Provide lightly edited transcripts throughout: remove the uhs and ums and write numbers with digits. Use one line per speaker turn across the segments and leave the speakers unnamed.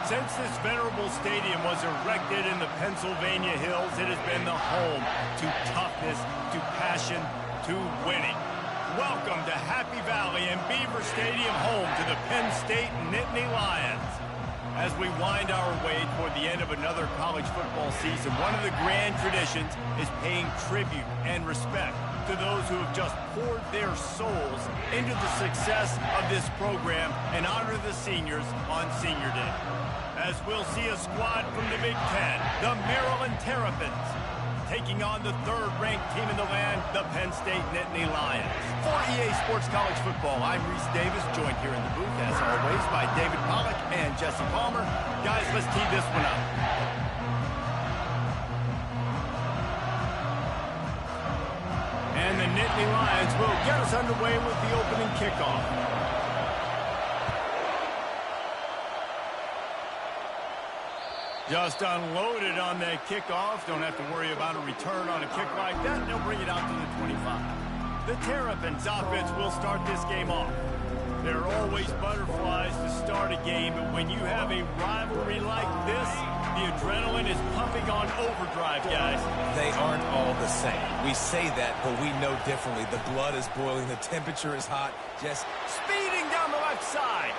Since this venerable stadium was erected in the Pennsylvania hills, it has been the home to toughness, to passion, to winning. Welcome to Happy Valley and Beaver Stadium, home to the Penn State Nittany Lions. As we wind our way toward the end of another college football season, one of the grand traditions is paying tribute and respect to those who have just poured their souls into the success of this program and honor the seniors on Senior Day. As we'll see a squad from the Big Ten, the Maryland Terrapins, taking on the third-ranked team in the land, the Penn State Nittany Lions. For EA Sports College Football, I'm Reese Davis, joined here in the booth, as always, by David Pollack and Jesse Palmer. Guys, let's tee this one up. And the Nittany Lions will get us underway with the opening kickoff. Just unloaded on that kickoff. Don't have to worry about a return on a kick like that. They'll bring it out to the 25. The Terrapins offense will start this game off. There are always butterflies to start a game, but when you have a rivalry like this, the adrenaline is pumping on overdrive, guys.
They aren't all the same. We say that, but we know differently. The blood is boiling. The temperature is hot. Just
speeding down the left side.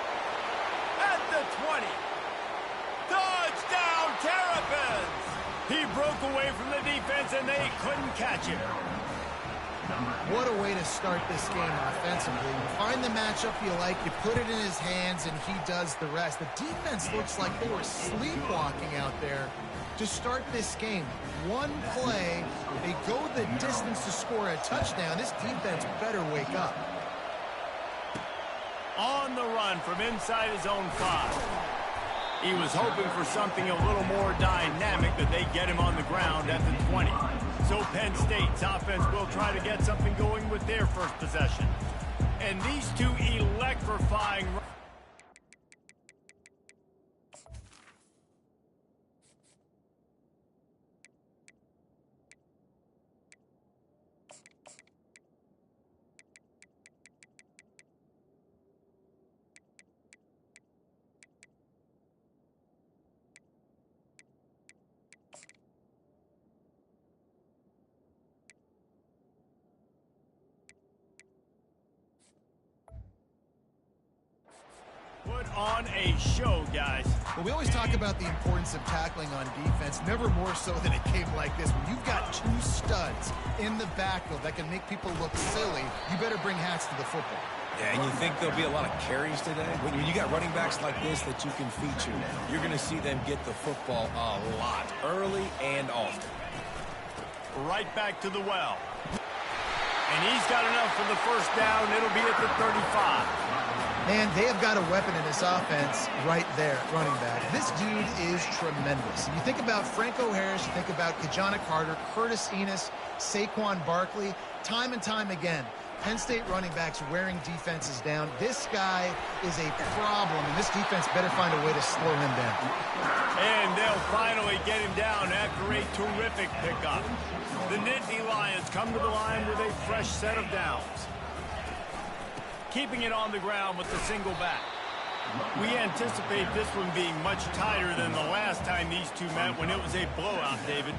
At the 20. Touchdown, Terrapins! He broke away from the defense, and they couldn't catch him.
What a way to start this game offensively. You find the matchup you like, you put it in his hands, and he does the rest. The defense looks like they were sleepwalking out there to start this game. One play, they go the distance to score a touchdown. This defense better wake up.
On the run from inside his own 5. He was hoping for something a little more dynamic, that they get him on the ground at the 20. So Penn State's offense will try to get something going with their first possession. And these two electrifying... Put on a show, guys.
Well, we always talk about the importance of tackling on defense, never more so than a game like this. When you've got two studs in the backfield that can make people look silly, you better bring hats to the football.
Yeah, and you think there'll be a lot of carries today? When you got running backs like this that you can feature, you're going to see them get the football a lot, early and often.
Right back to the well. And he's got enough for the first down. It'll be at the 35.
Man, they have got a weapon in this offense right there, running back. This dude is tremendous. You think about Franco Harris, you think about Kajana Carter, Curtis Enos, Saquon Barkley, time and time again. Penn State running backs wearing defenses down. This guy is a problem, and this defense better find a way to slow him down.
And they'll finally get him down after a terrific pickup. The Nittany Lions come to the line with a fresh set of downs. Keeping it on the ground with the single back. We anticipate this one being much tighter than the last time these two met, when it was a blowout, David.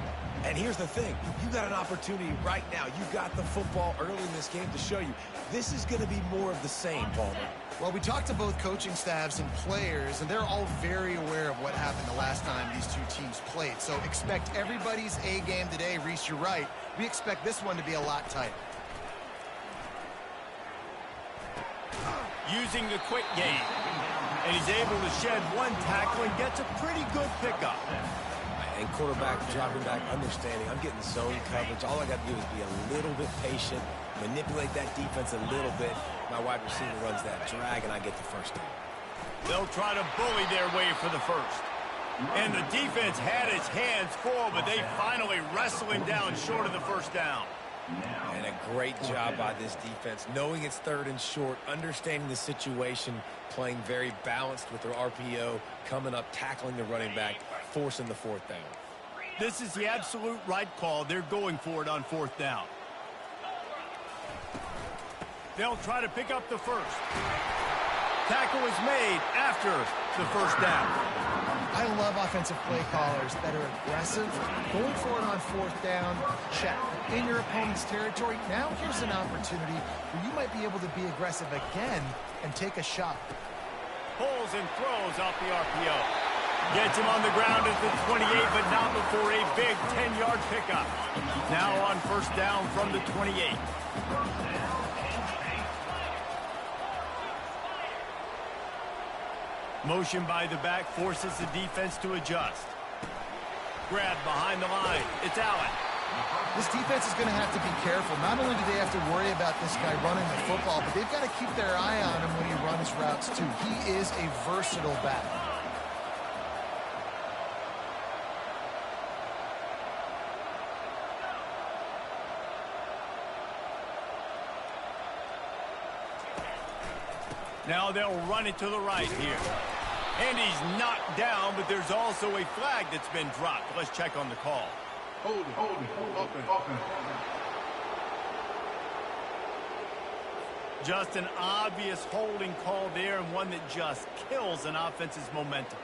And here's the thing. You got an opportunity right now. You got the football early in this game to show you. This is going to be more of the same, Palmer.
Well, we talked to both coaching staffs and players, and they're all very aware of what happened the last time these two teams played. So expect everybody's A game today. Reese, you're right. We expect this one to be a lot tighter.
Using the quick game. And he's able to shed one tackle and gets a pretty good pickup.
And quarterback, dropping back, understanding. I'm getting zone coverage. All I got to do is be a little bit patient, manipulate that defense a little bit. My wide receiver runs that drag, and I get the first down.
They'll try to bully their way for the first. And the defense had its hands full, but they finally wrestle him down short of the first down.
And a great job by this defense, knowing it's third and short, understanding the situation, playing very balanced with their RPO, coming up, tackling the running back, forcing the fourth down.
This is the absolute right call. They're going for it on fourth down. They'll try to pick up the first. Tackle is made after the first down.
I love offensive play callers that are aggressive. Going for it on fourth down, check. In your opponent's territory, now here's an opportunity where you might be able to be aggressive again and take a shot.
Pulls and throws off the RPO. Gets him on the ground at the 28, but not before a big 10-yard pickup. Now on first down from the 28. Motion by the back forces the defense to adjust. Grab behind the line. It's Allen.
This defense is going to have to be careful. Not only do they have to worry about this guy running the football, but they've got to keep their eye on him when he runs routes too. He is a versatile back.
Now they'll run it to the right here. And he's knocked down, but there's also a flag that's been dropped. Let's check on the call.
Hold it.
Just an obvious holding call there, and one that just kills an offense's momentum.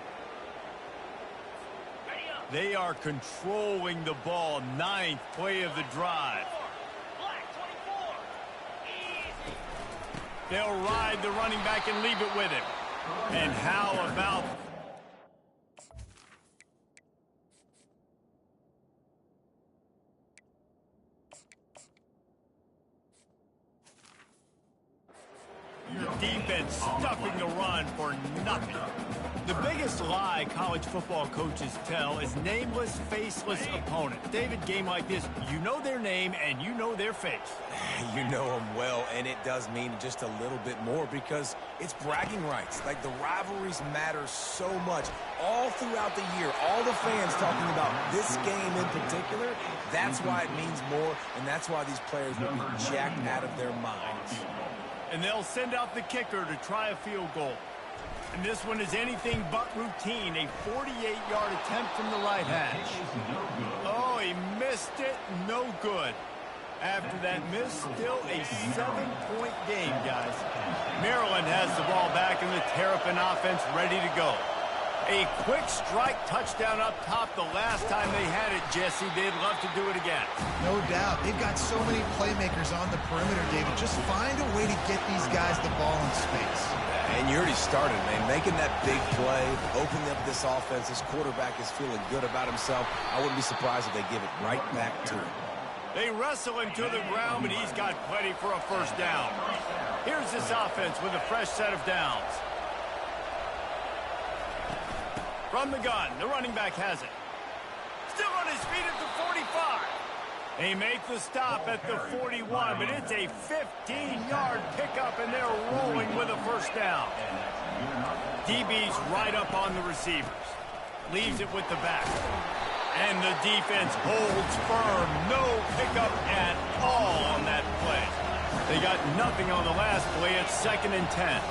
They are controlling the ball. 9th play of the drive. They'll ride the running back and leave it with him. And how about... the defense stuffing the run for nothing. The biggest lie college football coaches tell is nameless, faceless opponent. David, game like this, you know their name and you know their face.
You know them well, and it does mean just a little bit more because it's bragging rights. Like, the rivalries matter so much all throughout the year. All the fans talking about this game in particular, that's why it means more, and that's why these players will be jacked out of their minds.
And they'll send out the kicker to try a field goal. And this one is anything but routine. A 48-yard attempt from the right hash. Oh, he missed it. No good. After that miss, still a 7-point game, guys. Maryland has the ball back and the Terrapin offense ready to go. A quick strike touchdown up top the last time they had it, Jesse. They'd love to do it again.
No doubt. They've got so many playmakers on the perimeter, David. Just find a way to get these guys the ball in space.
And you already started, man. Making that big play, opening up this offense. This quarterback is feeling good about himself. I wouldn't be surprised if they give it right back to him.
They wrestle him to the ground, but he's got plenty for a first down. Here's this offense with a fresh set of downs. From the gun, the running back has it. Still on his feet at the 45. They make the stop at the 41, but it's a 15-yard pickup, and they're rolling with a first down. DB's right up on the receivers. Leaves it with the back. And the defense holds firm. No pickup at all on that play. They got nothing on the last play. It's 2nd and 10.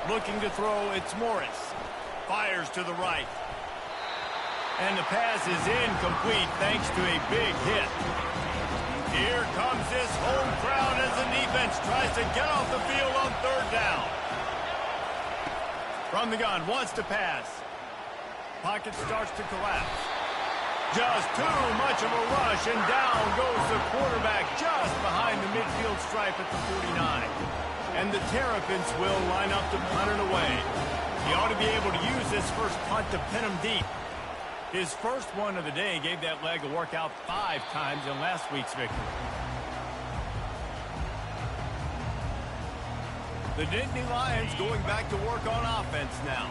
Looking to throw, it's Morris. Fires to the right. And the pass is incomplete thanks to a big hit. Here comes this home crowd as the defense tries to get off the field on 3rd down. From the gun, wants to pass. Pocket starts to collapse. Just too much of a rush, and down goes the quarterback just behind the midfield stripe at the 49. And the Terrapins will line up to punt it away. He ought to be able to use this first punt to pin him deep. His first one of the day gave that leg a workout 5 times in last week's victory. The Nittany Lions going back to work on offense now.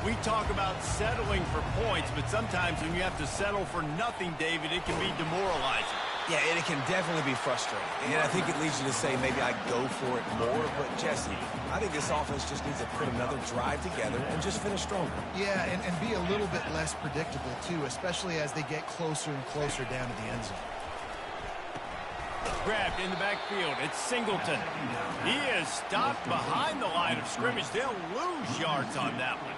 We talk about settling for points, but sometimes when you have to settle for nothing, David, it can be demoralizing.
Yeah, and it can definitely be frustrating. And I think it leads you to say maybe I go for it more. But, Jesse, I think this offense just needs to put another drive together and just finish stronger.
Yeah, and be a little bit less predictable, too, especially as they get closer and closer down to the end zone.
Grabbed in the backfield. It's Singleton. He is stopped behind the line of scrimmage. They'll lose yards on that one.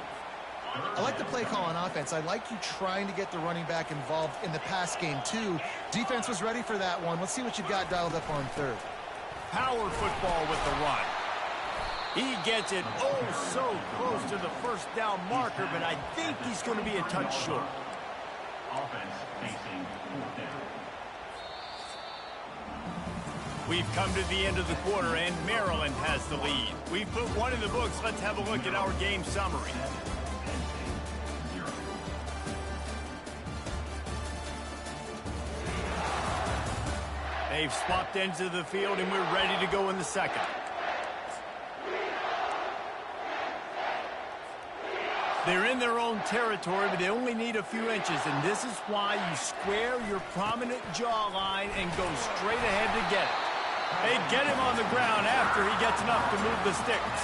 I like the play call on offense. I like you trying to get the running back involved in the pass game, too. Defense was ready for that one. Let's see what you've got dialed up on 3rd.
Power football with the run. He gets it oh so close to the first down marker, but I think he's going to be a touch short.
Offense facing fourth down.
We've come to the end of the quarter, and Maryland has the lead. We've put one in the books. Let's have a look at our game summary. They've swapped ends of the field, and we're ready to go in the second. They're in their own territory, but they only need a few inches, and this is why you square your prominent jawline and go straight ahead to get it. They get him on the ground after he gets enough to move the sticks.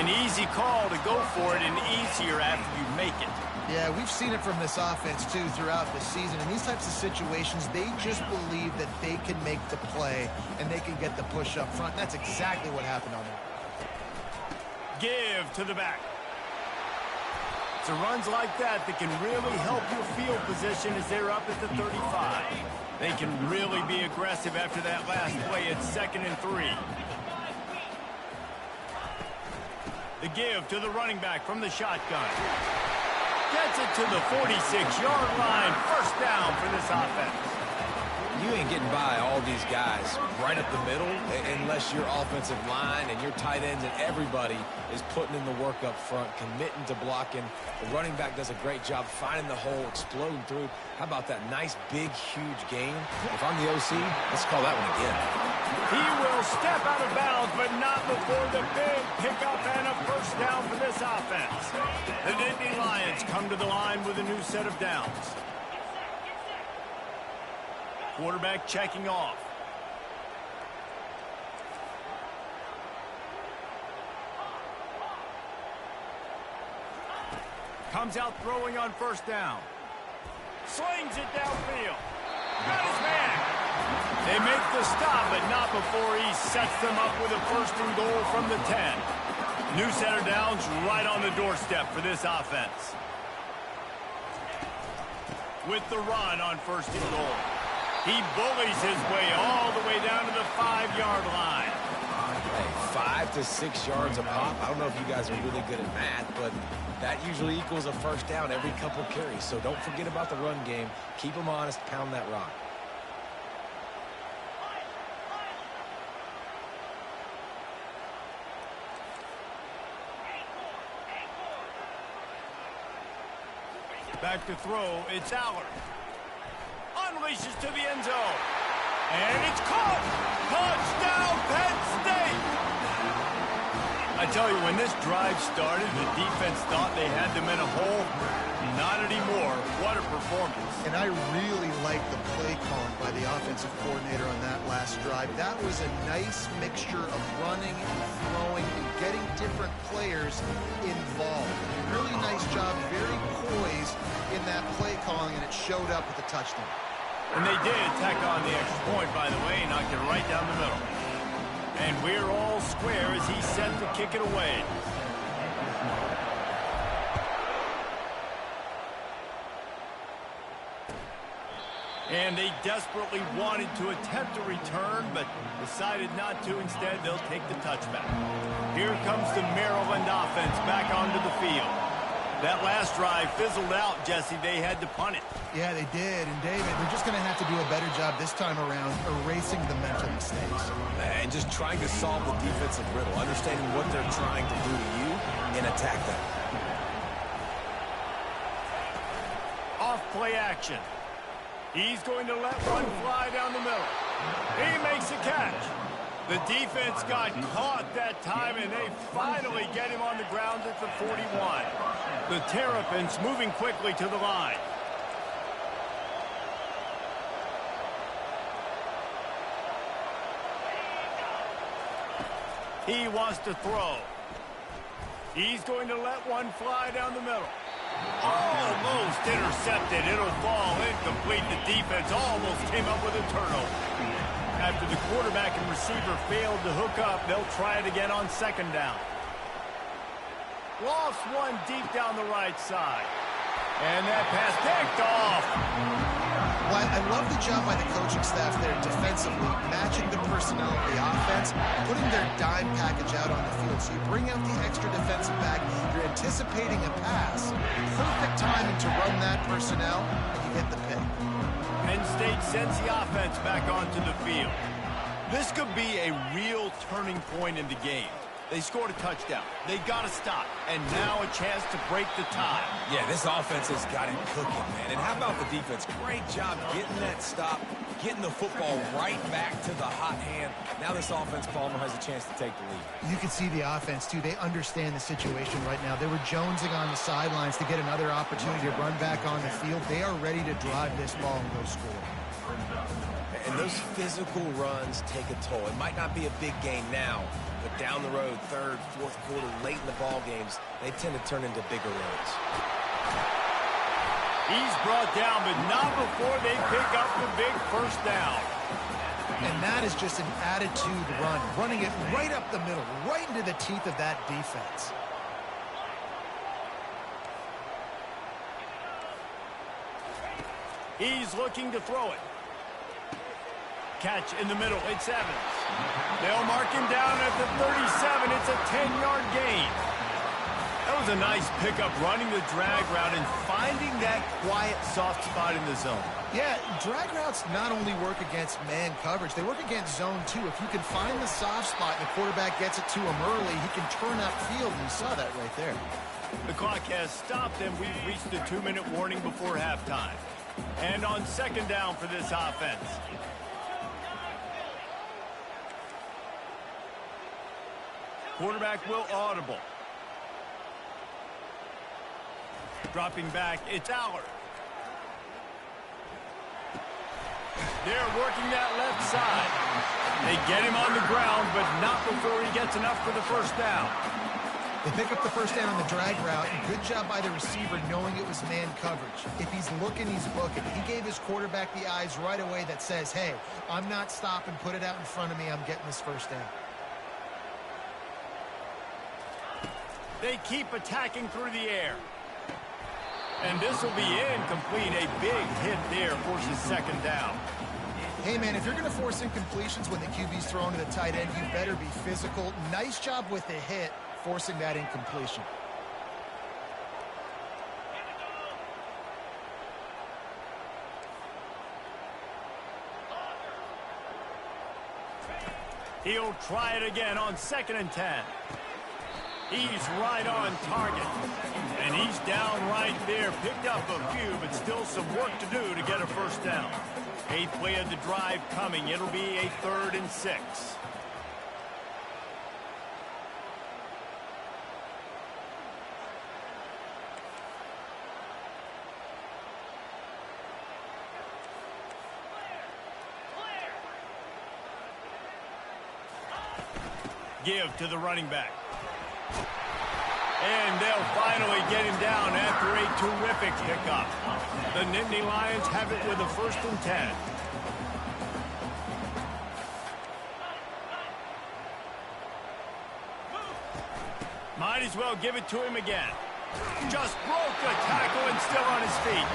An easy call to go for it, and easier after you make it.
Yeah, we've seen it from this offense, too, throughout the season. In these types of situations, they just believe that they can make the play and they can get the push up front. That's exactly what happened on that.
Give to the back. It's runs like that that can really help your field position as they're up at the 35. They can really be aggressive after that last play at 2nd and 3. The give to the running back from the shotgun. Gets it to the 46-yard line. First down for this offense.
You ain't getting by all these guys right up the middle unless your offensive line and your tight ends and everybody is putting in the work up front, committing to blocking. The running back does a great job finding the hole, exploding through. How about that nice, big, huge gain? If I'm the OC, let's call that one again.
He will step out of bounds, but not before the big pickup and a first down for this offense. The Nittany Lions come to the line with a new set of downs. Quarterback checking off. Comes out throwing on first down. Slings it downfield. Got his man. They make the stop, but not before he sets them up with a first and goal from the 10. New set of downs right on the doorstep for this offense. With the run on first and goal. He bullies his way all the way down to the 5-yard line.
Hey, 5 to 6 yards a pop. I don't know if you guys are really good at math, but that usually equals a first down every couple carries. So don't forget about the run game. Keep them honest. Pound that rock.
Back to throw. It's Allard. Unleashes to the end zone. And it's caught. Touchdown, Penn State. I tell you, when this drive started, the defense thought they had them in a hole. Not anymore. What a performance.
And I really like the play calling by the offensive coordinator on that last drive. That was a nice mixture of running and throwing and getting different players involved. Really nice job, very poised in that play calling, and it showed up with a touchdown.
And they did tack on the extra point, by the way, knocked it right down the middle. And we're all square as he's set to kick it away. And they desperately wanted to attempt a return, but decided not to. Instead, they'll take the touchback. Here comes the Maryland offense back onto the field. That last drive fizzled out, Jesse. They had to punt it.
Yeah, they did. And, David, they're just going to have to do a better job this time around erasing the mental mistakes.
And just trying to solve the defensive riddle, understanding what they're trying to do to you and attack them.
Off play action. He's going to let one fly down the middle. He makes a catch. The defense got caught that time, and they finally get him on the ground at the 41. The Terrapins moving quickly to the line. He wants to throw. He's going to let one fly down the middle. Almost intercepted. It'll fall incomplete. The defense almost came up with a turnover. After the quarterback and receiver failed to hook up, they'll try it again on second down. Lost one deep down the right side. And that pass picked off.
I love the job by the coaching staff there defensively, matching the personnel of the offense, putting their dime package out on the field. So you bring out the extra defensive back, you're anticipating a pass, perfect timing to run that personnel, and you get the pick.
Penn State sends the offense back onto the field. This could be a real turning point in the game. They scored a touchdown. They got to stop. And now a chance to break the tie.
Yeah, this offense has got it cooking, man. And how about the defense? Great job getting that stop, getting the football right back to the hot hand. Now this offense, Palmer, has a chance to take the lead.
You can see the offense, too. They understand the situation right now. They were jonesing on the sidelines to get another opportunity to run back on the field. They are ready to drive this ball and go score.
And those physical runs take a toll. It might not be a big game now, but down the road, third, fourth quarter, late in the ball games, they tend to turn into bigger runs.
He's brought down, but not before they pick up the big first down.
And that is just an attitude run, running it right up the middle, right into the teeth of that defense.
He's looking to throw it. Catch in the middle. It's Evans. They'll mark him down at the 37. It's a 10-yard gain. That was a nice pickup, running the drag route and finding that quiet, soft spot in the zone.
Yeah, drag routes not only work against man coverage, they work against zone too. If you can find the soft spot and the quarterback gets it to him early, he can turn upfield, and you saw that right there.
The clock has stopped, and we've reached the 2-minute warning before halftime. And on second down for this offense. Quarterback will audible. Dropping back, it's Allard. They're working that left side. They get him on the ground, but not before he gets enough for the first down.
They pick up the first down on the drag route, and good job by the receiver knowing it was man coverage. If he's looking, he's booking. He gave his quarterback the eyes right away that says, hey, I'm not stopping, put it out in front of me, I'm getting this first down.
They keep attacking through the air. And this will be incomplete. A big hit there forces second down.
Hey, man, if you're going to force incompletions when the QB's thrown to the tight end, you better be physical. Nice job with the hit, forcing that incompletion.
He'll try it again on 2nd and 10. He's right on target. And he's down right there. Picked up a few, but still some work to do to get a first down. 8th play of the drive coming. It'll be a 3rd and 6. Give to the running back. And they'll finally get him down after a terrific pickup. The Nittany Lions have it with a 1st and 10. Might as well give it to him again. Just broke the tackle and still on his feet.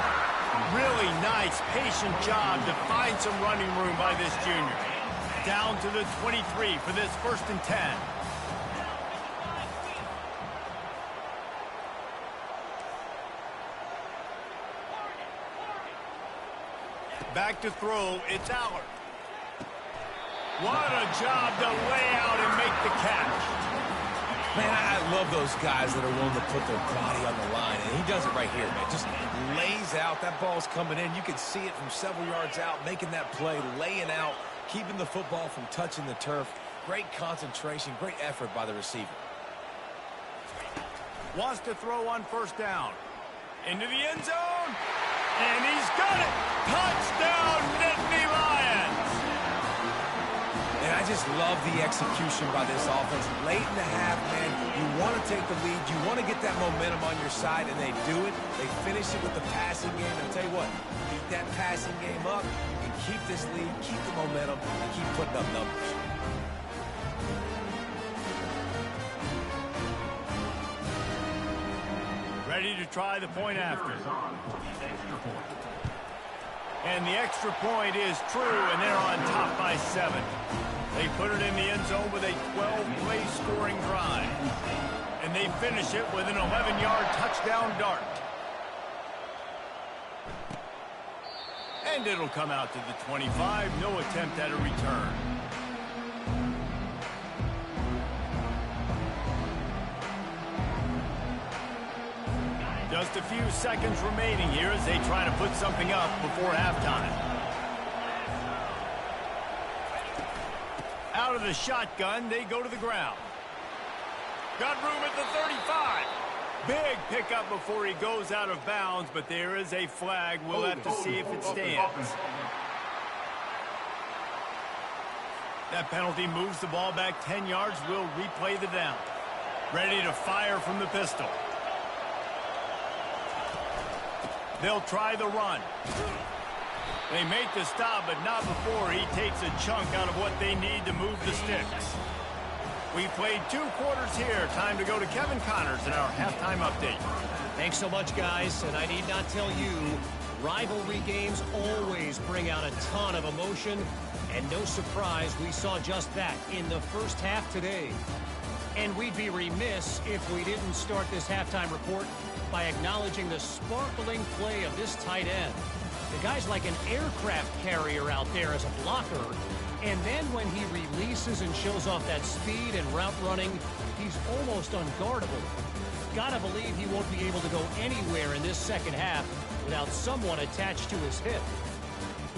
Really nice, patient job to find some running room by this junior. Down to the 23 for this 1st and 10. Back to throw, it's Allard. What a job to lay out and make the catch.
Man, I love those guys that are willing to put their body on the line, and he does it right here, man. Just lays out. That ball's coming in. You can see it from several yards out, making that play, laying out, keeping the football from touching the turf. Great concentration, great effort by the receiver.
Wants to throw on 1st down. Into the end zone. And he's got it. Touchdown, Nittany Lions.
And I just love the execution by this offense. Late in the half, man, you want to take the lead. You want to get that momentum on your side, and they do it. They finish it with the passing game. And I'll tell you what, keep that passing game up. You can keep this lead, keep the momentum, and keep putting up numbers.
Ready to try the point after. And the extra point is true, and they're on top by 7. They put it in the end zone with a 12-play scoring drive. And they finish it with an 11-yard touchdown dart. And it'll come out to the 25. No attempt at a return. Just a few seconds remaining here as they try to put something up before halftime. Out of the shotgun, they go to the ground. Got room at the 35. Big pickup before he goes out of bounds, but there is a flag. We'll have to see if it stands. That penalty moves the ball back 10 yards. We'll replay the down. Ready to fire from the pistol. They'll try the run. They make the stop, but not before he takes a chunk out of what they need to move the sticks. We played 2 quarters here. Time to go to Kevin Connors in our halftime update.
Thanks so much, guys. And I need not tell you, rivalry games always bring out a ton of emotion. And no surprise, we saw just that in the first half today. And we'd be remiss if we didn't start this halftime report by acknowledging the sparkling play of this tight end. The guy's like an aircraft carrier out there as a blocker. And then when he releases and shows off that speed and route running, he's almost unguardable. Gotta believe he won't be able to go anywhere in this second half without someone attached to his hip.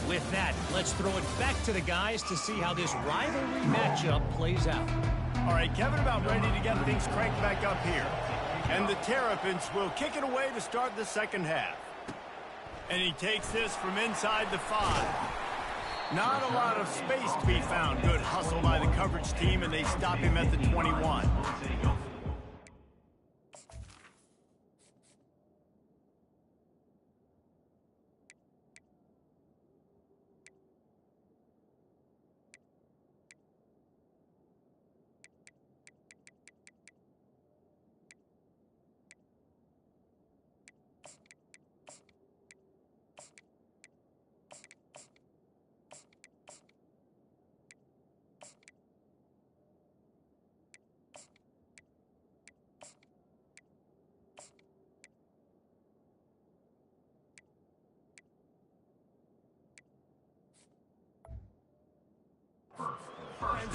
With that, let's throw it back to the guys to see how this rivalry matchup plays out.
All right, Kevin about ready to get things cranked back up here. And the Terrapins will kick it away to start the second half. And he takes this from inside the 5. Not a lot of space to be found. Good hustle by the coverage team, and they stop him at the 21.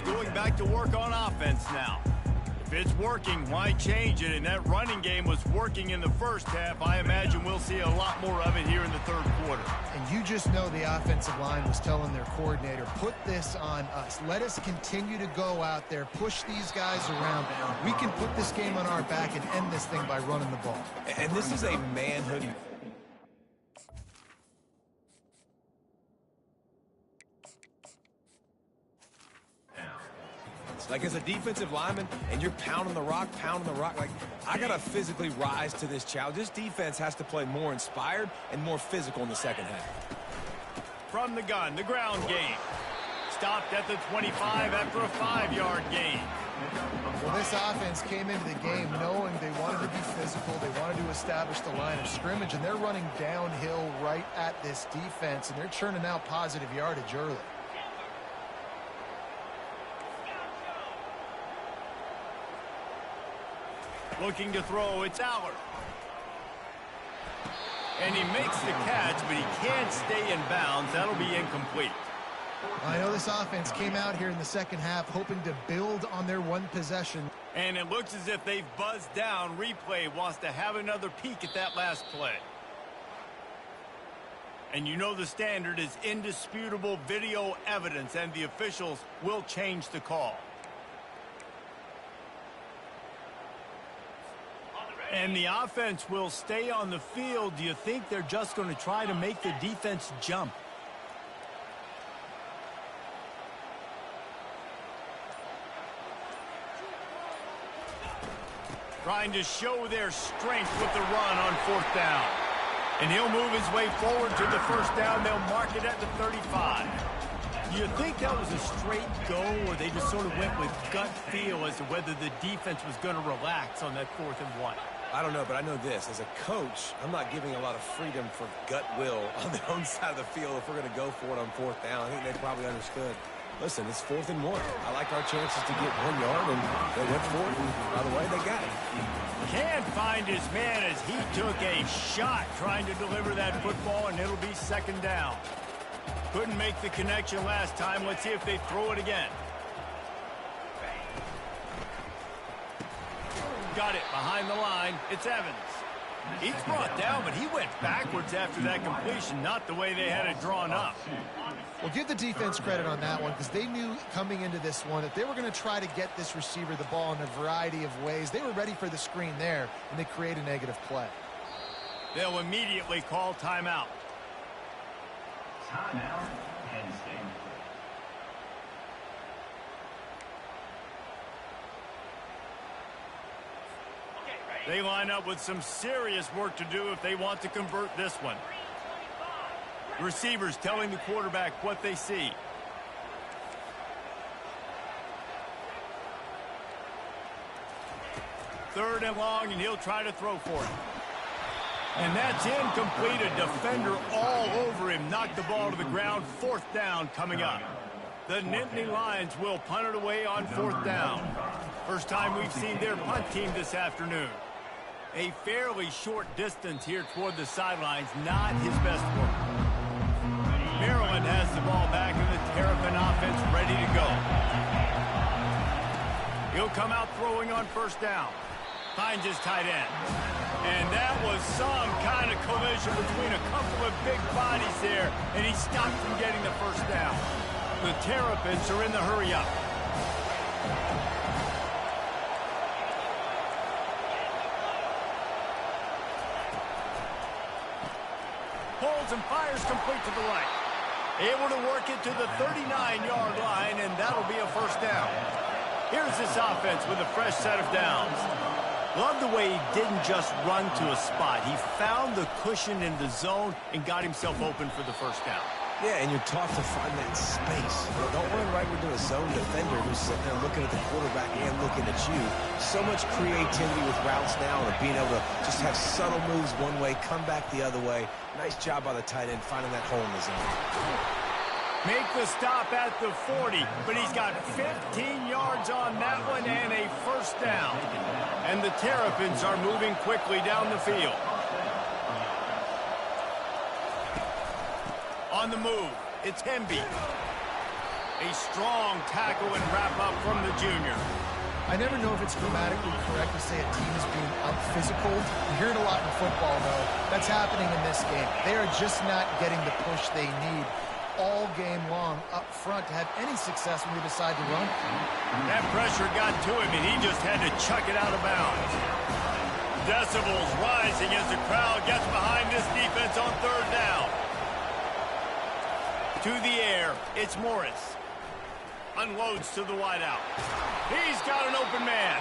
Going back to work on offense now. If it's working, why change it? And that running game was working in the first half. I imagine we'll see a lot more of it here in the third quarter.
And you just know the offensive line was telling their coordinator, put this on us. Let us continue to go out there, push these guys around. We can put this game on our back and end this thing by running the ball.
And this is a manhood. Like, as a defensive lineman, and you're pounding the rock, like, I got to physically rise to this challenge. This defense has to play more inspired and more physical in the second half.
From the gun, the ground game. Stopped at the 25 after a 5-yard gain.
Well, this offense came into the game knowing they wanted to be physical. They wanted to establish the line of scrimmage, and they're running downhill right at this defense, and they're churning out positive yardage early.
Looking to throw, it's Allard. And he makes the catch, but he can't stay in bounds. That'll be incomplete.
I know this offense came out here in the second half hoping to build on their one possession.
And it looks as if they've buzzed down. Replay wants to have another peek at that last play. And you know the standard is indisputable video evidence, and the officials will change the call. And the offense will stay on the field. Do you think they're just going to try to make the defense jump? Trying to show their strength with the run on 4th down. And he'll move his way forward to the first down. They'll mark it at the 35. Do you think that was a straight go, or they just sort of went with gut feel as to whether the defense was going to relax on that 4th and 1?
I don't know, but I know this. As a coach, I'm not giving a lot of freedom for gut will on their own side of the field if we're going to go for it on 4th down. I think they probably understood. Listen, it's 4th and 1. I like our chances to get 1 yard, and they went for it, and by the way, they got it.
Can't find his man as he took a shot trying to deliver that football, and it'll be 2nd down. Couldn't make the connection last time. Let's see if they throw it again. Got it behind the line. It's Evans. He's brought down, but he went backwards after that completion, not the way they had it drawn up.
Well, give the defense credit on that one because they knew coming into this one that they were going to try to get this receiver the ball in a variety of ways. They were ready for the screen there, and they create a negative play.
They'll immediately call timeout.
Timeout, Penn State.
They line up with some serious work to do if they want to convert this one. Receivers telling the quarterback what they see. Third and long, and he'll try to throw for it. And that's incomplete. A defender all over him. Knocked the ball to the ground. 4th down coming up. The Nittany Lions will punt it away on 4th down. First time we've seen their punt team this afternoon. A fairly short distance here toward the sidelines. Not his best work. Maryland has the ball back in the Terrapin offense ready to go. He'll come out throwing on 1st down. Finds his tight end. And that was some kind of collision between a couple of big bodies there, and he stopped from getting the 1st down. The Terrapins are in the hurry up. Pulls and fires complete to the right. Able to work it to the 39-yard line, and that'll be a 1st down. Here's this offense with a fresh set of downs. Love the way he didn't just run to a spot. He found the cushion in the zone and got himself open for the 1st down.
Yeah, and you're taught to find that space. Don't run right into a zone defender who's sitting there looking at the quarterback and looking at you. So much creativity with routes now and being able to just have subtle moves one way, come back the other way. Nice job by the tight end finding that hole in the zone.
Make the stop at the 40, but he's got 15 yards on that one and a 1st down. And the Terrapins are moving quickly down the field. On the move, it's Hemby. A strong tackle and wrap-up from the junior.
I never know if it's grammatically correct to say a team is being unphysical. You hear it a lot in football, though. That's happening in this game. They are just not getting the push they need all game long up front to have any success when they decide to run.
That pressure got to him, and he just had to chuck it out of bounds. Decibels rising as the crowd gets behind this defense on 3rd down. To the air, it's Morris. Unloads to the wideout. He's got an open man.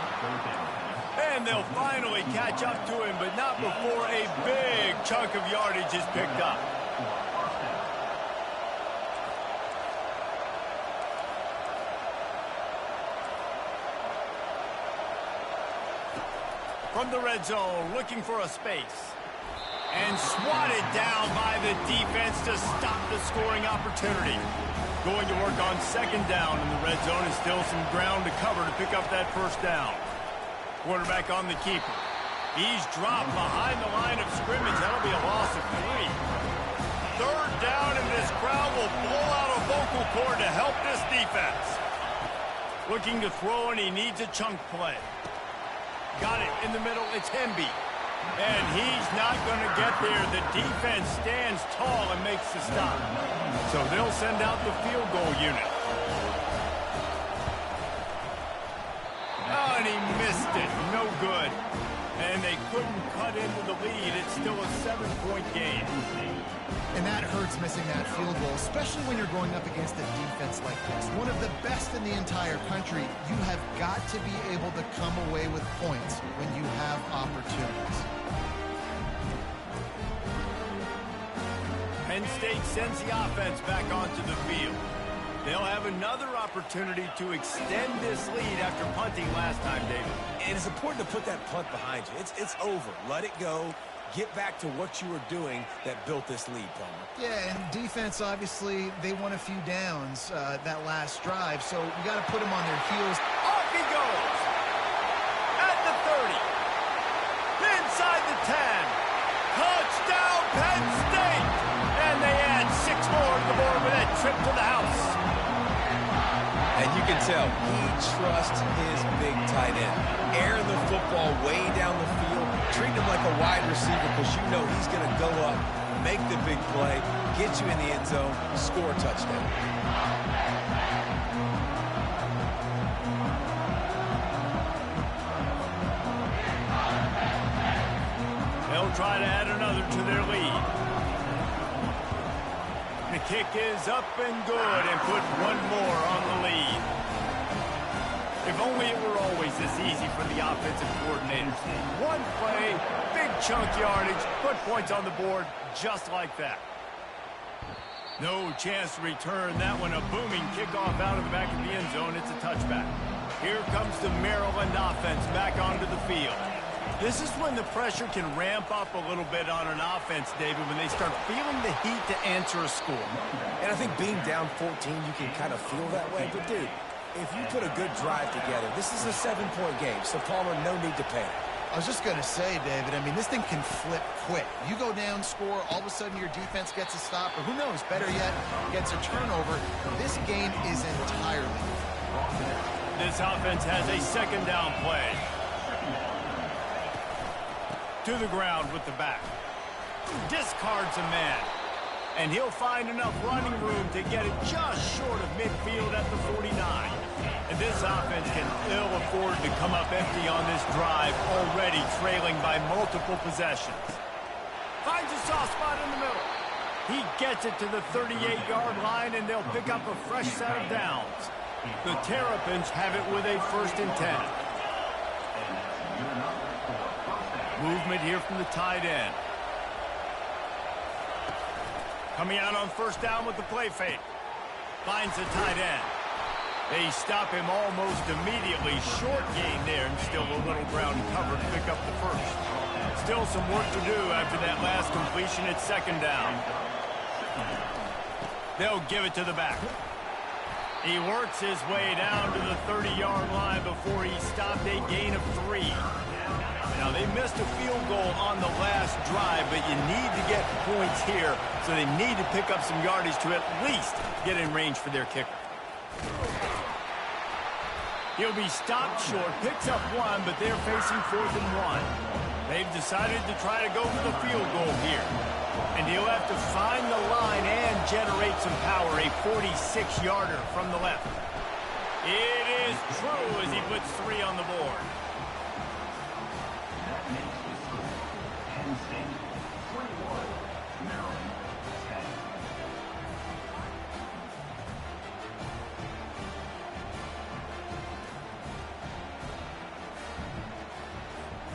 And they'll finally catch up to him, but not before a big chunk of yardage is picked up. From the red zone, looking for a space. And swatted down by the defense to stop the scoring opportunity. Going to work on 2nd down in the red zone, and still some ground to cover to pick up that 1st down. Quarterback on the keeper. He's dropped behind the line of scrimmage. That'll be a loss of 3. 3rd down, and this crowd will blow out a vocal cord to help this defense. Looking to throw, and he needs a chunk play. Got it in the middle. It's Hemby. And he's not going to get there. The defense stands tall and makes the stop. So they'll send out the field goal unit. Oh, and he missed it. No good. And they couldn't cut into the lead. It's still a 7-point game.
And that hurts missing that field goal, especially when you're going up against a defense like this. One of the best in the entire country. You have got to be able to come away with points when you have opportunities.
Penn State sends the offense back onto the field. They'll have another opportunity to extend this lead after punting last time, David.
And it's important to put that punt behind you. It's over. Let it go. Get back to what you were doing that built this lead, Palmer.
Yeah, and defense, obviously, they won a few downs that last drive, so we got to put them on their heels.
Off he goes! At the 30. Inside the 10. Touchdown, Penn State! And they add 6 more to the board with that trip to the house.
And you can tell he trusts his big tight end. Airing the football way down the field, treat him like a wide receiver because you know he's going to go up, make the big play, get you in the end zone, score a touchdown.
They'll try to add another to their lead. The kick is up and good and put one more on the lead. If only it were always this easy for the offensive coordinators. One play, big chunk yardage, put points on the board just like that. No chance to return that one. A booming kickoff out of the back of the end zone. It's a touchback. Here comes the Maryland offense back onto the field. This is when the pressure can ramp up a little bit on an offense, David, when they start feeling the heat to answer a score.
And I think being down 14, you can kind of feel that way. But, dude, if you put a good drive together, this is a 7-point game, so Palmer, no need to panic.
I was just going to say, David, I mean, this thing can flip quick. You go down, score, all of a sudden your defense gets a stop, or who knows, better yet, gets a turnover. This game is entirely.
This offense has a second down play. To the ground with the back. Discards a man. And he'll find enough running room to get it just short of midfield at the 49. And this offense can ill afford to come up empty on this drive, already trailing by multiple possessions. Finds a soft spot in the middle. He gets it to the 38-yard line, and they'll pick up a fresh set of downs. The Terrapins have it with a 1st and 10. Movement here from the tight end. Coming out on 1st down with the play fake. Finds the tight end. They stop him almost immediately. Short gain there, and still a little ground cover to pick up the 1st. Still some work to do after that last completion at 2nd down. They'll give it to the back. He works his way down to the 30-yard line before he stopped a gain of 3. Now, they missed a field goal on the last drive, but you need to get points here, so they need to pick up some yardage to at least get in range for their kicker. He'll be stopped short, picks up 1, but they're facing 4th and 1. They've decided to try to go for the field goal here. And he'll have to find the line and generate some power, a 46-yarder from the left. It is true as he puts 3 on the board.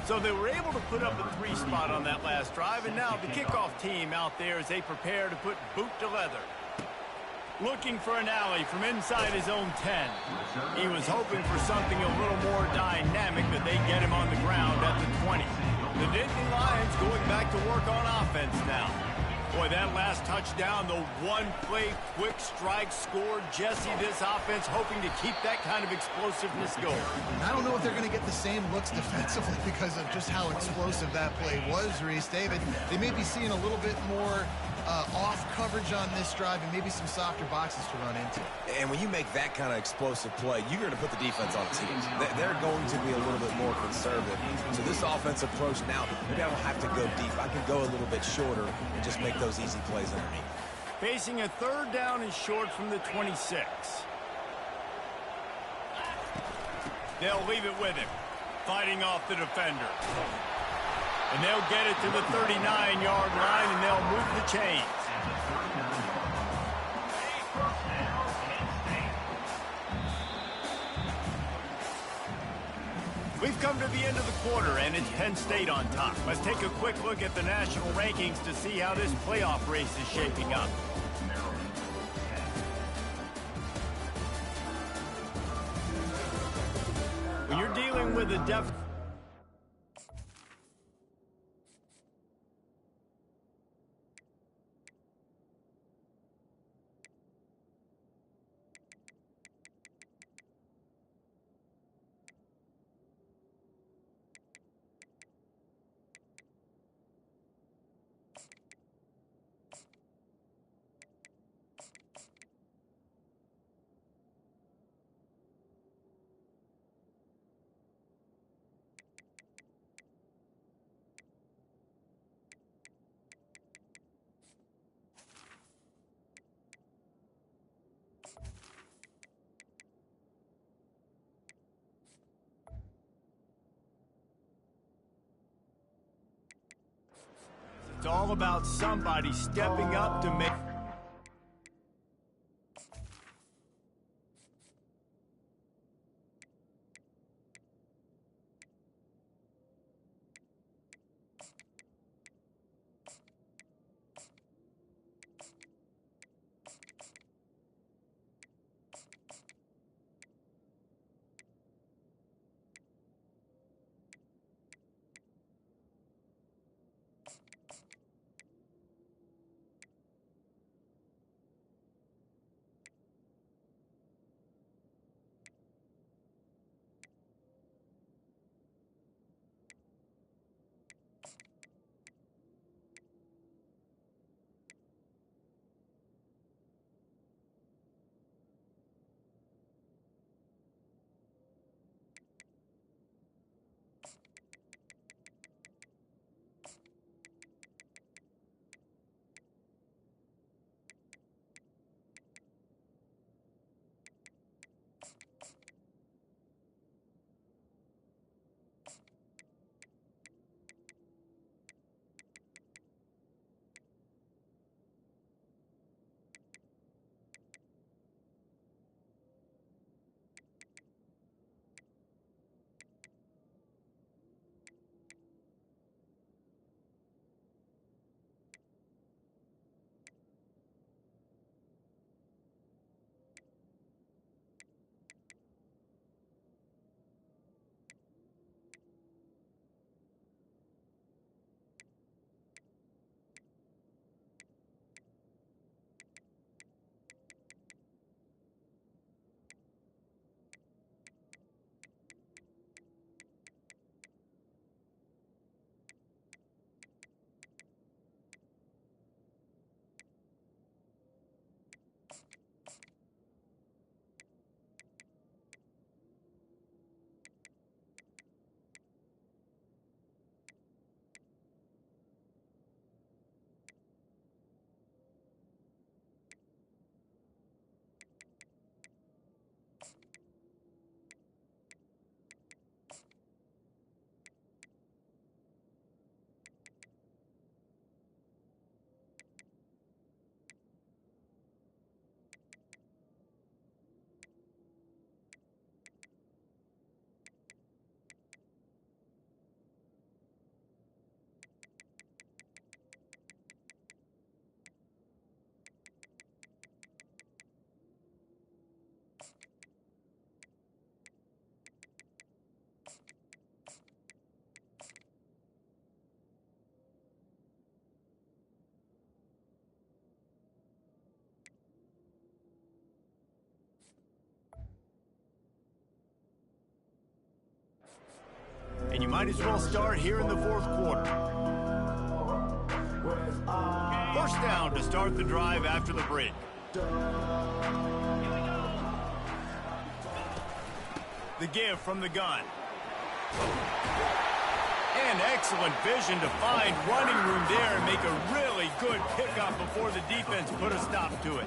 So they were able to put up a 3 spot on that last drive, and now the kickoff team out there as they prepare to put boot to leather. Looking for an alley from inside his own 10. He was hoping for something a little more dynamic, but they get him on the ground at the 20. The Nittany Lions going back to work on offense now. Boy, that last touchdown, the one-play quick strike scored. Jesse, this offense hoping to keep that kind of explosiveness going.
I don't know if they're going to get the same looks defensively because of just how explosive that play was, Reese. David, they may be seeing a little bit more off coverage on this drive and maybe some softer boxes to run into.
And when you make that kind of explosive play, you're going to put the defense on teams. They're going to be a little bit more conservative. So this offensive approach now, maybe I don't have to go deep. I can go a little bit shorter and just make those easy plays underneath.
Facing a 3rd down and short from the 26. They'll leave it with him, fighting off the defender. And they'll get it to the 39-yard line, and they'll move the chains. We've come to the end of the quarter, and it's Penn State on top. Let's take a quick look at the national rankings to see how this playoff race is shaping up. Even with a deficit. It's all about somebody stepping up to make... And you might as well start here in the fourth quarter. First down to start the drive after the break. The give from the gun. And excellent vision to find running room there and make a really good pickup before the defense put a stop to it.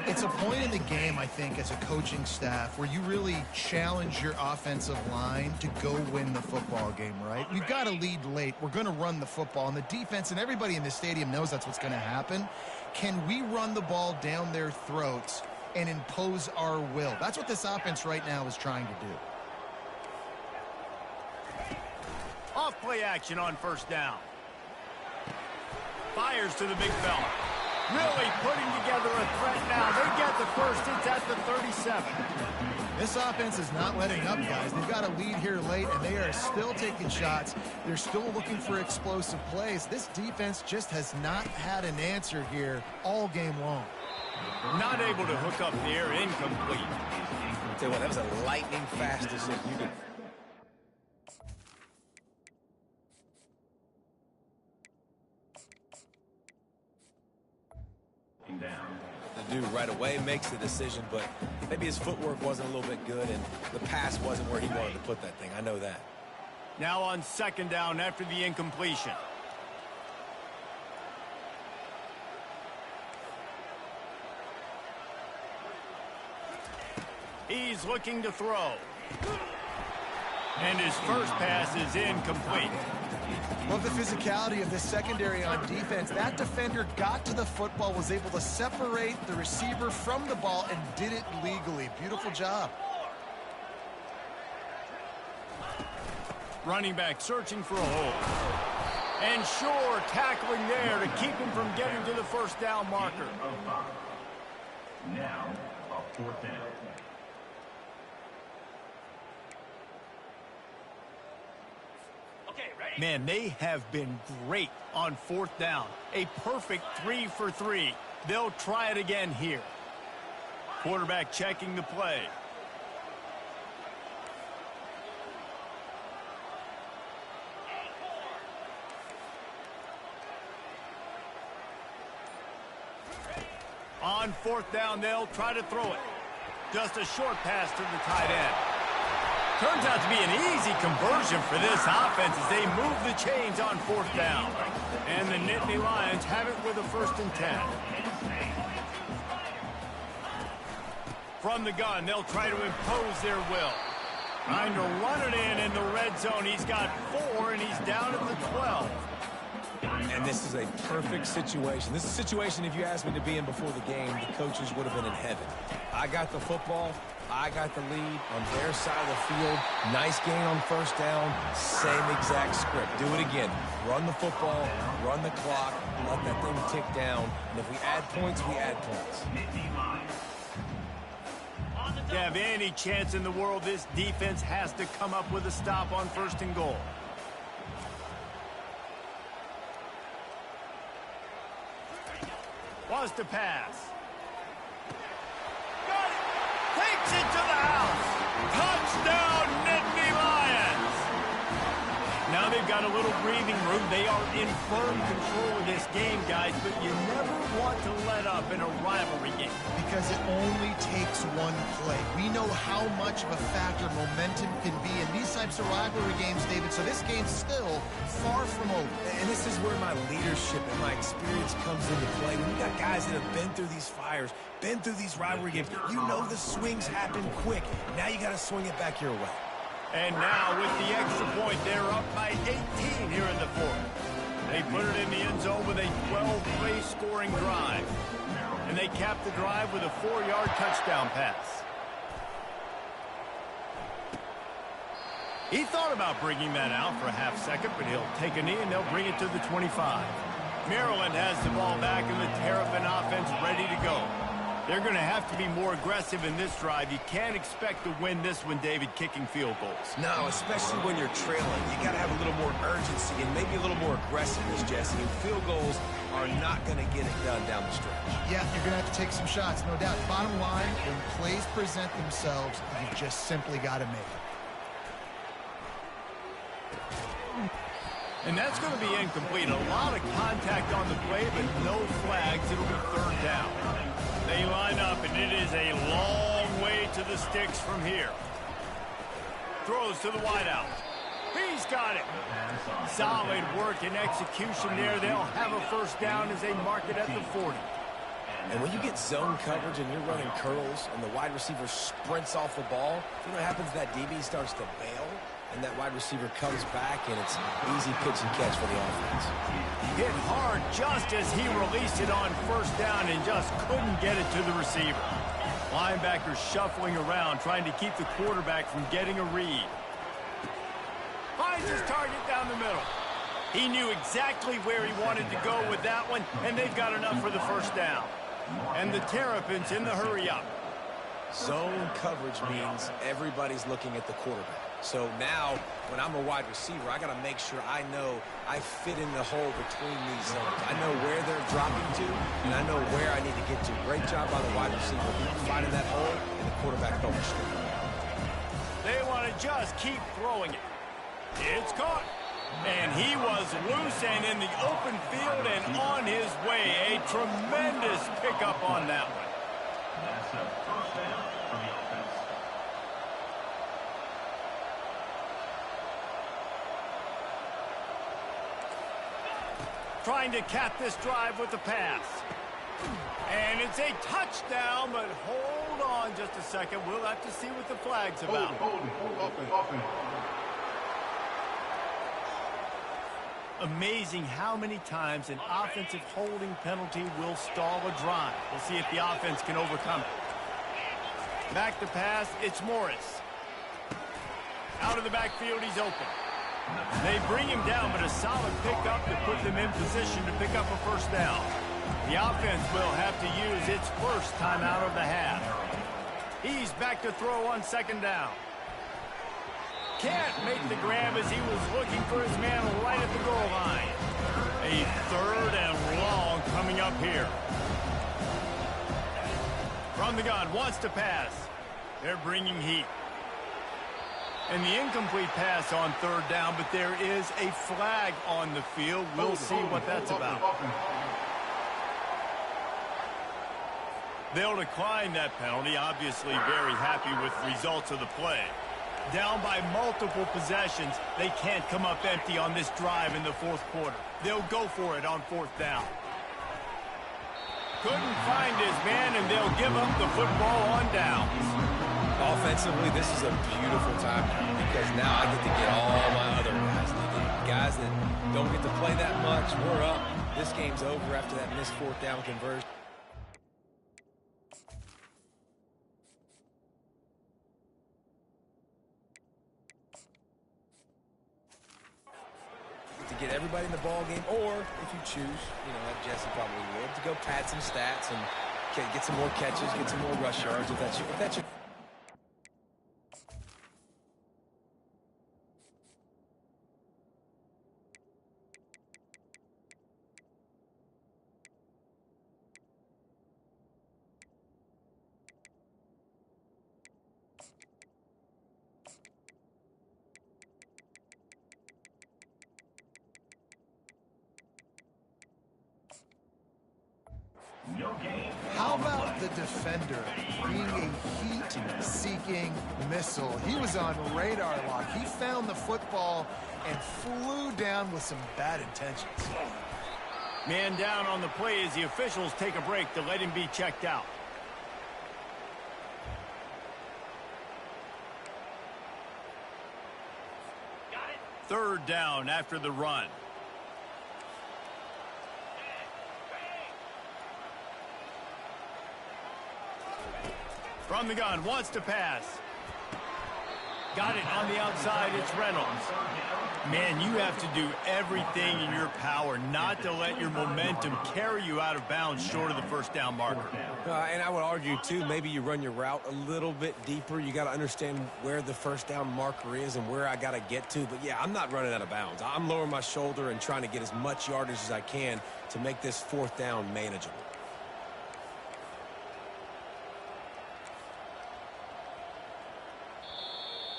It's a point in the game, I think, as a coaching staff where you really challenge your offensive line to go win the football game, right? We've got to lead late. We're going to run the football. And the defense and everybody in the stadium knows that's what's going to happen. Can we run the ball down their throats and impose our will? That's what this offense right now is trying to do.
Off play action on first down. Fires to the big fella. Really putting together a threat now. They get the first. It's at the 37.
This offense is not letting up, guys. They've got a lead here late, and they are still taking shots. They're still looking for explosive plays. This defense just has not had an answer here all game long.
Not able to hook up there. Incomplete.
Tell you what, that was a lightning fast decision. You could...
Down.
The dude right away makes the decision, but maybe his footwork wasn't a little bit good, and the pass wasn't where he wanted to put that thing. I know that.
Now on second down after the incompletion. He's looking to throw. And his first pass is incomplete.
Love the physicality of this secondary on defense. That defender got to the football, was able to separate the receiver from the ball, and did it legally. Beautiful job.
Running back searching for a hole. And sure, tackling there to keep him from getting to the first down marker.
Now, a fourth down.
Man, they have been great on fourth down. A perfect 3 for 3. They'll try it again here. Quarterback checking the play. On fourth down, they'll try to throw it. Just a short pass to the tight end. Turns out to be an easy conversion for this offense as they move the chains on fourth down. And the Nittany Lions have it with a 1st and 10. From the gun, they'll try to impose their will. Trying to run it in the red zone. He's got 4, and he's down at the 12.
And this is a perfect situation. This is a situation, if you asked me to be in before the game, the coaches would have been in heaven. I got the football. I got the lead on their side of the field. Nice gain on first down. Same exact script. Do it again. Run the football, run the clock, let that thing tick down. And if we add points, we add points.
To have any chance in the world, this defense has to come up with a stop on 1st and goal. Was to pass. Got it. Takes it to the house. Touchdown, Nittany Lions. Now they've got a little breathing room. They are in firm control of this game, guys, but you never want to let up in a rivalry game.
Because it only takes one play. We know how much of a factor momentum can be in these types of rivalry games, David, so this game's still far from over.
And this is where my leadership and my experience comes into play. When you got guys that have been through these fires, been through these rivalry games, you know the swings happen quick. Now you got to swing it back your way.
And now with the extra point, they're up by 18 here in the 4th. They put it in the end zone with a 12-play scoring drive. And they cap the drive with a 4-yard touchdown pass. He thought about bringing that out for a half-second, but he'll take a knee and they'll bring it to the 25. Maryland has the ball back and the Terrapin offense ready to go. They're going to have to be more aggressive in this drive. You can't expect to win this one, David, kicking field goals.
No, especially when you're trailing. You got to have a little more urgency and maybe a little more aggressiveness, Jesse. And field goals are not going to get it done down the stretch.
Yeah, you're going to have to take some shots, no doubt. Bottom line, when plays present themselves, you just simply got to make it.
And that's going to be incomplete. A lot of contact on the play, but no flags. It'll be 3rd down. They line up, and it is a long way to the sticks from here. Throws to the wideout. He's got it. Solid work and execution there. They'll have a 1st down as they mark it at the 40.
And when you get zone coverage and you're running curls and the wide receiver sprints off the ball, you know what happens? That DB starts to bail, and that wide receiver comes back, and it's easy pitch and catch for the offense.
Hit hard just as he released it on 1st down and just couldn't get it to the receiver. Linebacker shuffling around, trying to keep the quarterback from getting a read. Finds his target down the middle. He knew exactly where he wanted to go with that one, and they've got enough for the first down. And the Terrapins in the hurry-up.
Zone coverage means everybody's looking at the quarterback. So now, when I'm a wide receiver, I got to make sure I know I fit in the hole between these zones. I know where they're dropping to, and I know where I need to get to. Great job by the wide receiver finding that hole, and the quarterback overstraight.
They want to just keep throwing it. It's caught. And he was loose and in the open field and on his way. A tremendous pickup on that one.
That's a first down for the offense.
Trying to cap this drive with the pass. And it's a touchdown, but hold on just a second. We'll have to see what the flag's about.
Offense.
Amazing how many times an offensive holding penalty will stall a drive. We'll see if the offense can overcome it. Back to pass, it's Morris. Out of the backfield, he's open. They bring him down, but a solid pickup to put them in position to pick up a first down. The offense will have to use its first timeout of the half. He's back to throw on second down. Can't make the grab as he was looking for his man right at the goal line. A third and long coming up here. From the gun, wants to pass. They're bringing heat. And the incomplete pass on third down, but there is a flag on the field. We'll see what that's about. They'll decline that penalty. Obviously very happy with the results of the play. Down by multiple possessions, they can't come up empty on this drive in the fourth quarter. They'll go for it on fourth down. Couldn't find his man, and they'll give up the football on downs.
Offensively, this is a beautiful time because now I get to get all my other guys. The guys that don't get to play that much, we're up. This game's over after that missed fourth down conversion. To get everybody in the ball game, or if you choose, like Jesse probably would, to go pad some stats and get some more catches, get some more rush yards. If that's your
How about the defender being a heat-seeking missile? He was on radar lock. He found the football and flew down with some bad intentions.
Man down on the play as the officials take a break to let him be checked out. Third down after the run. From the gun, wants to pass. Got it on the outside, it's Reynolds. Man, you have to do everything in your power not to let your momentum carry you out of bounds short of the first down marker.
And I would argue, too, maybe you run your route a little bit deeper. You got to understand where the first down marker is and where I got to get to. But, yeah, I'm not running out of bounds. I'm lowering my shoulder and trying to get as much yardage as I can to make this fourth down manageable.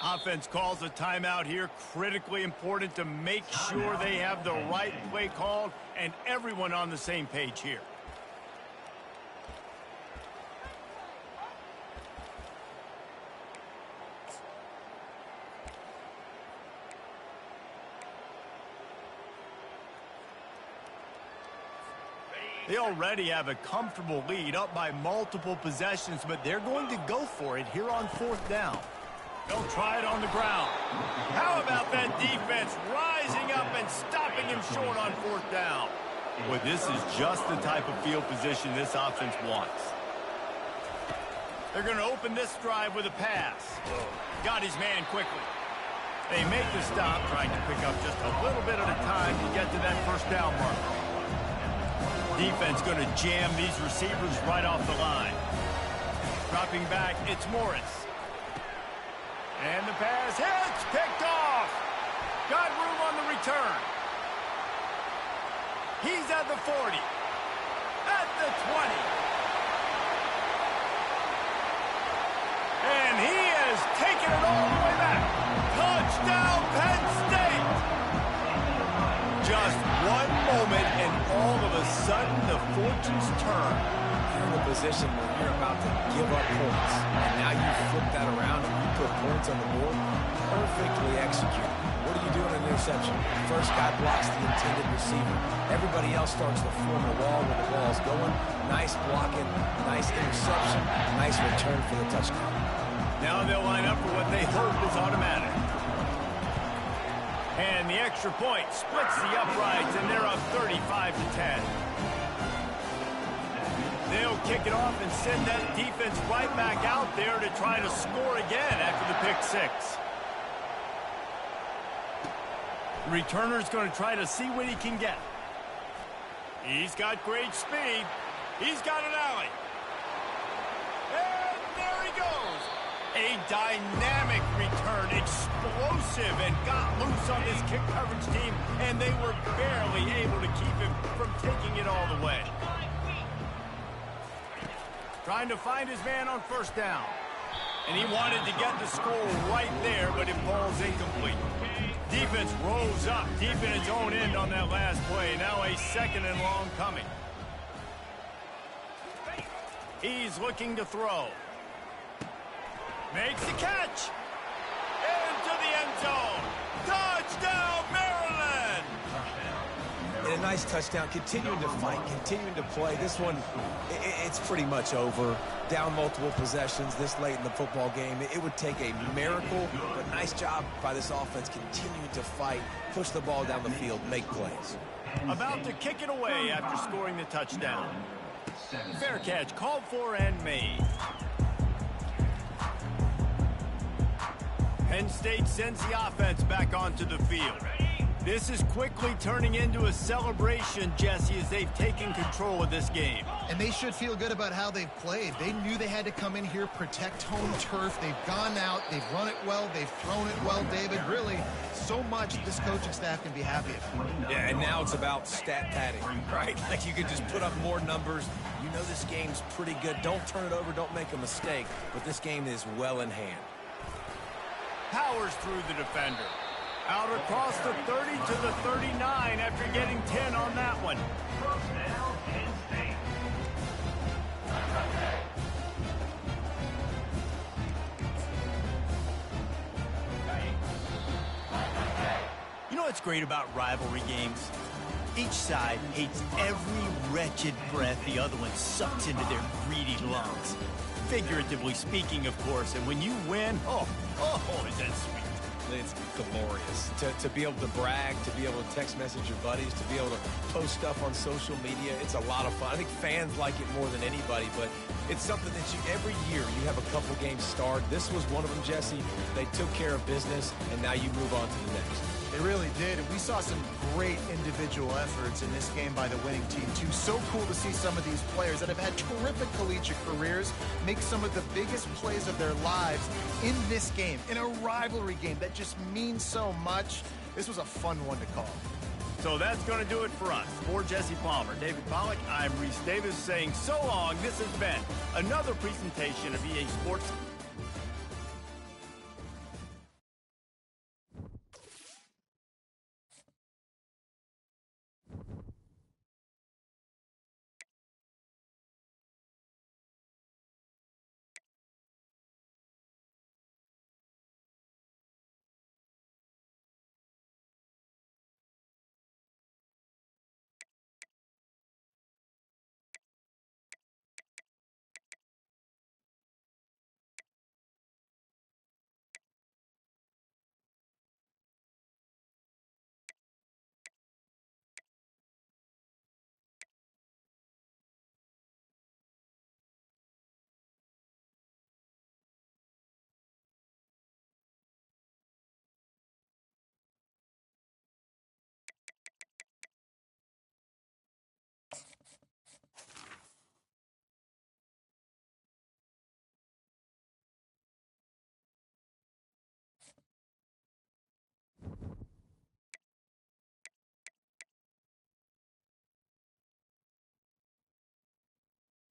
Offense calls a timeout here. Critically important to make sure they have the right play called and everyone on the same page here. They already have a comfortable lead up by multiple possessions, but they're going to go for it here on fourth down. They'll try it on the ground. How about that defense rising up and stopping him short on fourth down? Boy, this is just the type of field position this offense wants. They're going to open this drive with a pass. Got his man quickly. They make the stop, trying to pick up just a little bit at a time to get to that first down mark. Defense going to jam these receivers right off the line. Dropping back, it's Morris. And the pass hits, picked off. Got room on the return. He's at the 40. At the 20. And he has taken it all the way back. Touchdown, Penn State! Just one moment, and all of a sudden, the fortunes turn.
You're in a position where you're about to give up points, and now you flip that around and you put points on the board. Perfectly executed. What do you do in an interception? First guy blocks the intended receiver. Everybody else starts to form a wall when the ball's going. Nice blocking, nice interception, nice return for the touchdown.
Now they'll line up for what they hope is automatic. And the extra point splits the uprights, and they're up 35-10. They'll kick it off and send that defense right back out there to try to score again after the pick six. The returner's going to try to see what he can get. He's got great speed. He's got an alley. And there he goes. A dynamic return, explosive, and got loose on this kick coverage team, and they were barely able to keep him from taking it all the way. Trying to find his man on first down. And he wanted to get the score right there, but it falls incomplete. Defense rose up deep in its own end on that last play. Now a second and long coming. He's looking to throw. Makes the catch. Into the end zone. Touchdown, Maryland!
And a nice touchdown, continuing to fight, continuing to play. This one, it's pretty much over. Down multiple possessions this late in the football game. It would take a miracle, but nice job by this offense continuing to fight, push the ball down the field, make plays.
About to kick it away after scoring the touchdown. Fair catch called for and made. Penn State sends the offense back onto the field. This is quickly turning into a celebration, Jesse, as they've taken control of this game.
And they should feel good about how they've played. They knew they had to come in here, protect home turf. They've gone out, they've run it well, they've thrown it well, David. Really, so much this coaching staff can be happy about.
Yeah, and now it's about stat padding, right? Like you can just put up more numbers. You know this game's pretty good. Don't turn it over, don't make a mistake. But this game is well in hand.
Powers through the defender. Out across the 30 to the 39 after getting 10 on that one.
First down, Penn State.
You know what's great about rivalry games? Each side hates every wretched breath the other one sucks into their greedy lungs. Figuratively speaking, of course, and when you win, oh, is that sweet.
It's glorious to be able to brag, to be able to text message your buddies, to be able to post stuff on social media. It's a lot of fun. I think fans like it more than anybody, but it's something that every year you have a couple games start. This was one of them, Jesse. They took care of business, and now you move on to the next.
They really did, and we saw some great individual efforts in this game by the winning team, too. So cool to see some of these players that have had terrific collegiate careers make some of the biggest plays of their lives in this game, in a rivalry game that just means so much. This was a fun one to call.
So that's going to do it for us. For Jesse Palmer, David Pollack, I'm Reese Davis saying so long. This has been another presentation of EA Sports